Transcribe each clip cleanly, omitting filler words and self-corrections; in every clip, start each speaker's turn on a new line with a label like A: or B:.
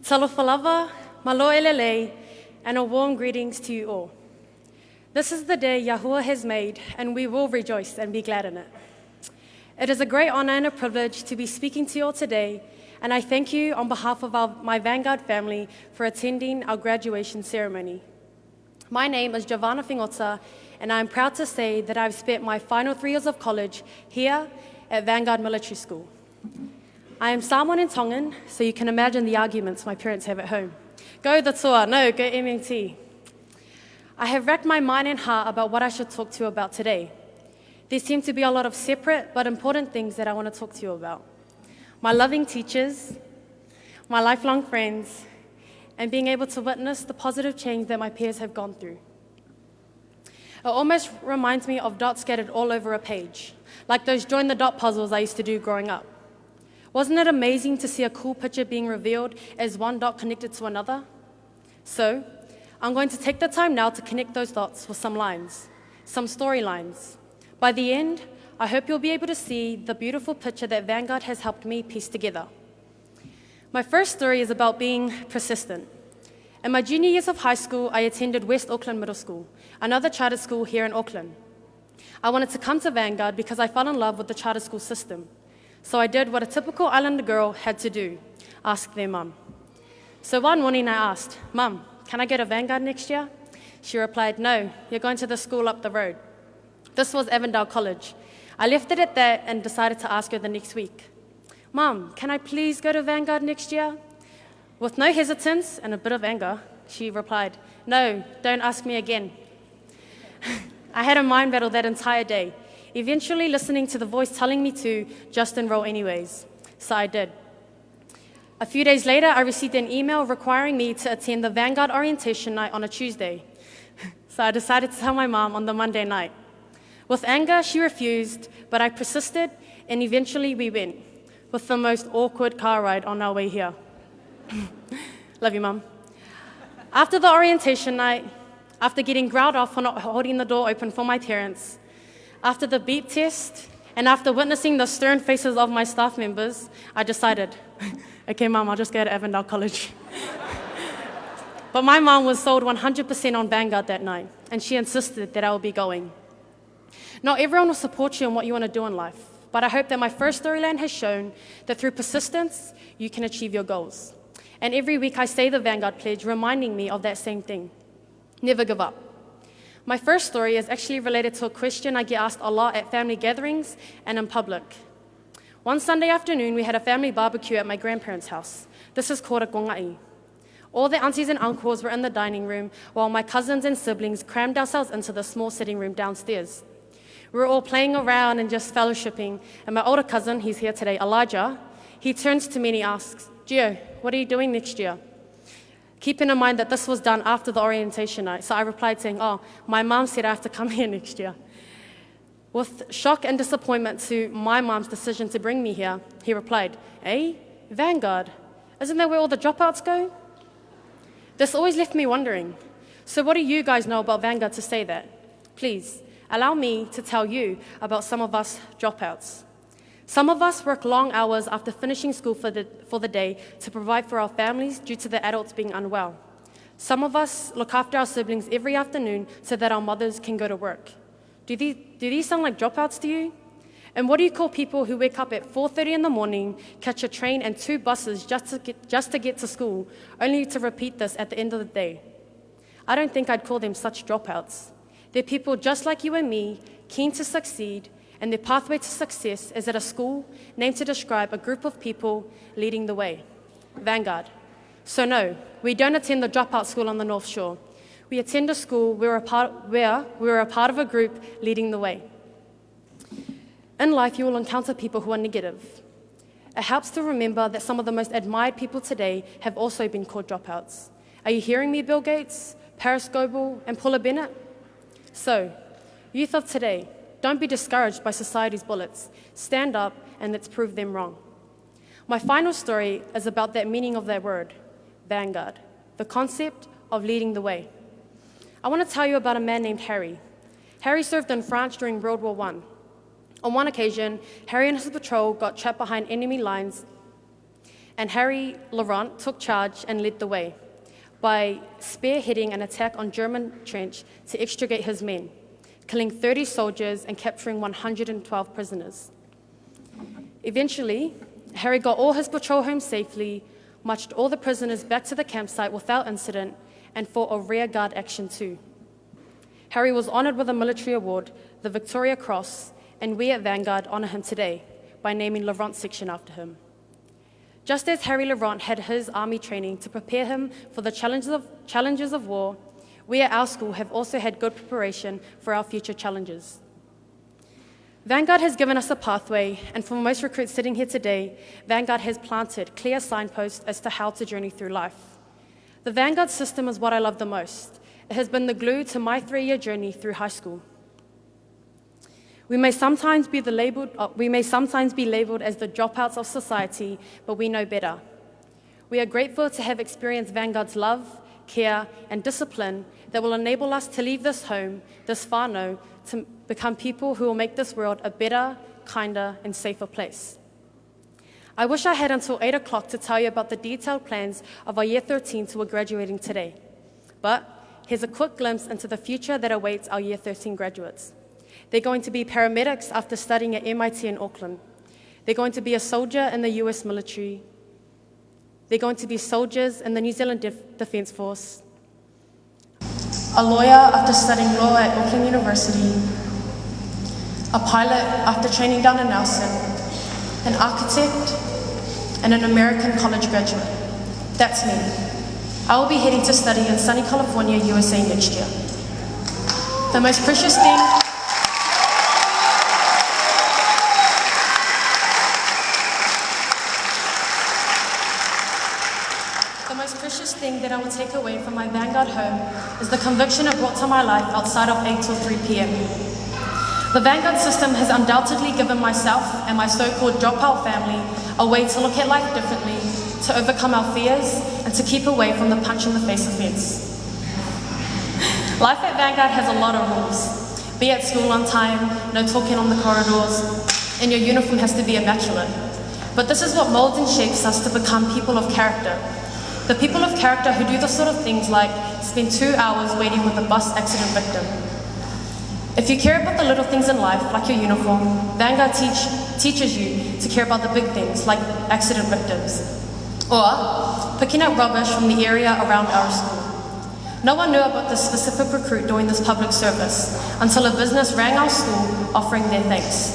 A: Talofalava, malo elele, and a warm greetings to you all. This is the day Yahuwah has made, and we will rejoice and be glad in it. It is a great honor and a privilege to be speaking to you all today, and I thank you on behalf of my Vanguard family for attending our graduation ceremony. My name is Giovana Figota, and I am proud to say that I've spent my final 3 years of college here at Vanguard Military School. I am Samoan and Tongan, so you can imagine the arguments my parents have at home. Go the toa, no, go MNT. I have racked my mind and heart about what I should talk to you about today. There seem to be a lot of separate but important things that I want to talk to you about. My loving teachers, my lifelong friends, and being able to witness the positive change that my peers have gone through. It almost reminds me of dots scattered all over a page, like those join the dot puzzles I used to do growing up. Wasn't it amazing to see a cool picture being revealed as one dot connected to another? So, I'm going to take the time now to connect those dots with some lines, some storylines. By the end, I hope you'll be able to see the beautiful picture that Vanguard has helped me piece together. My first story is about being persistent. In my junior years of high school, I attended West Auckland Middle School, another charter school here in Auckland. I wanted to come to Vanguard because I fell in love with the charter school system. So I did what a typical islander girl had to do, ask their mum. So one morning I asked, "Mum, can I go to Vanguard next year?" She replied, "No, you're going to the school up the road." This was Avondale College. I left it at that and decided to ask her the next week, "Mum, can I please go to Vanguard next year?" With no hesitance and a bit of anger, she replied, "No, don't ask me again." I had a mind battle that entire day, eventually listening to the voice telling me to just enroll anyways. So I did. A few days later, I received an email requiring me to attend the Vanguard orientation night on a Tuesday. So I decided to tell my mom on the Monday night. With anger, she refused, but I persisted, and eventually we went, with the most awkward car ride on our way here. Love you, Mum. After the orientation night, after getting growled off for not holding the door open for my parents, after the beep test, and after witnessing the stern faces of my staff members, I decided, okay, Mum, I'll just go to Avondale College. But my mom was sold 100% on Vanguard that night, and she insisted that I would be going. Not everyone will support you in what you want to do in life, but I hope that my first storyline has shown that through persistence, you can achieve your goals. And every week I say the Vanguard pledge, reminding me of that same thing. Never give up. My first story is actually related to a question I get asked a lot at family gatherings and in public. One Sunday afternoon, we had a family barbecue at my grandparents' house. This is called a kongai. All the aunties and uncles were in the dining room, while my cousins and siblings crammed ourselves into the small sitting room downstairs. We were all playing around and just fellowshipping, and my older cousin, he's here today, Elijah, he turns to me and he asks, "Gio, what are you doing next year?" Keeping in mind that this was done after the orientation night, so I replied saying, "Oh, my mom said I have to come here next year." With shock and disappointment to my mom's decision to bring me here, he replied, "Eh? Vanguard? Isn't that where all the dropouts go?" This always left me wondering, so what do you guys know about Vanguard to say that? Please, allow me to tell you about some of us dropouts. Some of us work long hours after finishing school for the day to provide for our families due to the adults being unwell. Some of us look after our siblings every afternoon so that our mothers can go to work. Do these sound like dropouts to you? And what do you call people who wake up at 4:30 in the morning, catch a train and 2 buses just to get to school, only to repeat this at the end of the day? I don't think I'd call them such dropouts. They're people just like you and me, keen to succeed, and their pathway to success is at a school named to describe a group of people leading the way, Vanguard. So no, we don't attend the dropout school on the North Shore. We attend a school where we're a part of a group leading the way. In life, you will encounter people who are negative. It helps to remember that some of the most admired people today have also been called dropouts. Are you hearing me, Bill Gates, Paris Goebel, and Paula Bennett? So, youth of today, don't be discouraged by society's bullets. Stand up and let's prove them wrong. My final story is about that meaning of that word, Vanguard, the concept of leading the way. I want to tell you about a man named Harry. Harry served in France during World War I. On one occasion, Harry and his patrol got trapped behind enemy lines and Harry Laurent took charge and led the way by spearheading an attack on German trench to extricate his men, killing 30 soldiers and capturing 112 prisoners. Eventually, Harry got all his patrol home safely, marched all the prisoners back to the campsite without incident, and fought a rearguard action too. Harry was honoured with a military award, the Victoria Cross, and we at Vanguard honour him today by naming Laurent's section after him. Just as Harry Laurent had his army training to prepare him for the challenges of war, we at our school have also had good preparation for our future challenges. Vanguard has given us a pathway, and for most recruits sitting here today, Vanguard has planted clear signposts as to how to journey through life. The Vanguard system is what I love the most. It has been the glue to my 3-year journey through high school. We may sometimes be labelled as the dropouts of society, but we know better. We are grateful to have experienced Vanguard's love, care, and discipline that will enable us to leave this home, this whānau, to become people who will make this world a better, kinder, and safer place. I wish I had until 8 o'clock to tell you about the detailed plans of our Year 13s who are graduating today. But here's a quick glimpse into the future that awaits our Year 13 graduates. They're going to be paramedics after studying at MIT in Auckland. They're going to be a soldier in the US military. They're going to be soldiers in the New Zealand Defence Force. A lawyer after studying law at Auckland University. A pilot after training down in Nelson. An architect and an American college graduate. That's me. I will be heading to study in sunny California, USA next year. The most precious thing that I will take away from my Vanguard home is the conviction it brought to my life outside of 8 till 3 p.m. The Vanguard system has undoubtedly given myself and my so-called dropout family a way to look at life differently, to overcome our fears, and to keep away from the punch-in-the-face offence. Life at Vanguard has a lot of rules. Be at school on time, no talking on the corridors, and your uniform has to be immaculate. But this is what moulds and shapes us to become people of character. The people of character who do the sort of things like spend 2 hours waiting with a bus accident victim. If you care about the little things in life, like your uniform, Vanguard teaches you to care about the big things, like accident victims. Or picking up rubbish from the area around our school. No one knew about this specific recruit doing this public service until a business rang our school offering their thanks.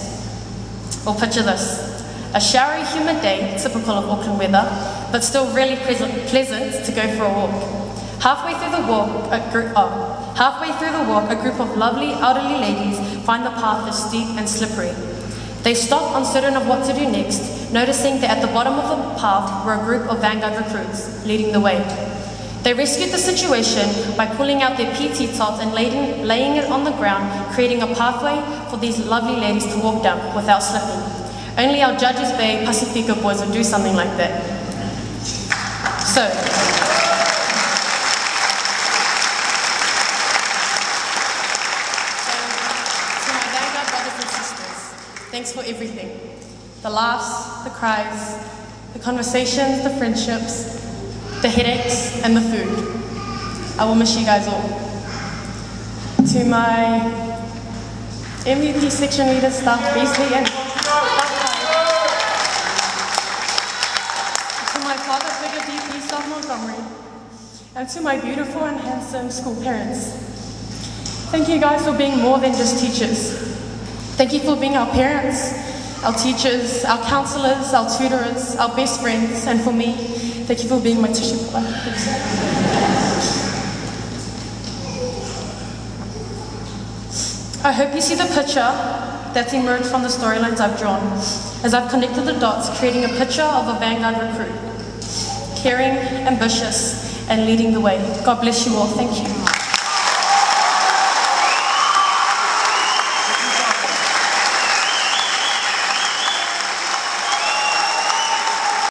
A: Or picture this. A showery, humid day, typical of Auckland weather, but still really pleasant to go for a walk. Halfway through the walk, a group of lovely elderly ladies find the path is steep and slippery. They stop, uncertain of what to do next, noticing that at the bottom of the path were a group of Vanguard recruits leading the way. They rescued the situation by pulling out their PT tops and laying it on the ground, creating a pathway for these lovely ladies to walk down without slipping. Only our Judges Bay Pacifica boys would do something like that. So, to my Vanguard brothers and sisters, thanks for everything. The laughs, the cries, the conversations, the friendships, the headaches, and the food. I will miss you guys all. To my MVP section leaders, staff, Beasley, and and to my beautiful and handsome school parents. Thank you guys for being more than just teachers. Thank you for being our parents, our teachers, our counsellors, our tutors, our best friends, and for me, thank you for being my tissue paper. I hope you see the picture that's emerged from the storylines I've drawn, as I've connected the dots, creating a picture of a Vanguard recruit. Caring, ambitious, and leading the way. God bless you all. Thank you.